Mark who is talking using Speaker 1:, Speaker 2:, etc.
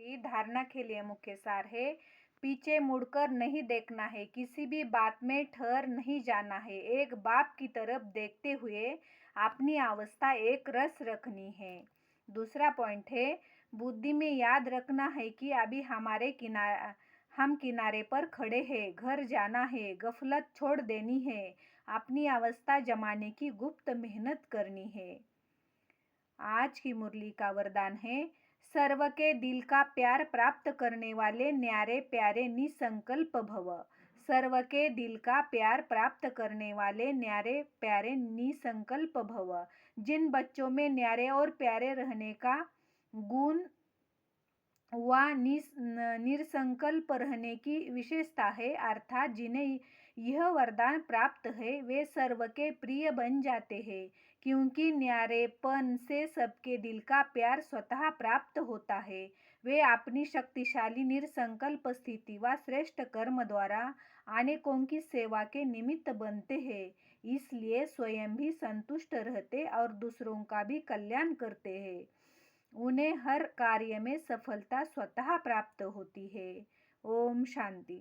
Speaker 1: की धारणा के लिए मुख्य सार है, पीछे मुड़कर नहीं देखना है, किसी भी बात में ठहर नहीं जाना है, एक बाप की तरफ देखते हुए अपनी अवस्था एक रस रखनी है। दूसरा पॉइंट है, बुद्धि में याद रखना है कि अभी हम किनारे पर खड़े हैं, घर जाना है, गफलत छोड़ देनी है, अपनी अवस्था जमाने की गुप्त मेहनत करनी है। आज की मुरली का वरदान है, सर्व के दिल का प्यार प्राप्त करने वाले न्यारे प्यारे निसंकल्प भव। सर्व के दिल का प्यार प्राप्त करने वाले न्यारे प्यारे निसंकल्प भव। जिन बच्चों में न्यारे और प्यारे रहने का गुण व निसंकल्प रहने की विशेषता है, अर्थात जिन्हें यह वरदान प्राप्त है, वे सर्व के प्रिय बन जाते हैं, क्योंकि न्यारेपन से सबके दिल का प्यार स्वतः प्राप्त होता है। वे अपनी शक्तिशाली निसंकल्प स्थिति व श्रेष्ठ कर्म द्वारा अनेकों की सेवा के निमित्त बनते हैं, इसलिए स्वयं भी संतुष्ट रहते और दूसरों का भी कल्याण करते हैं। उन्हें हर कार्य में सफलता स्वतः प्राप्त होती है। ओम शांति।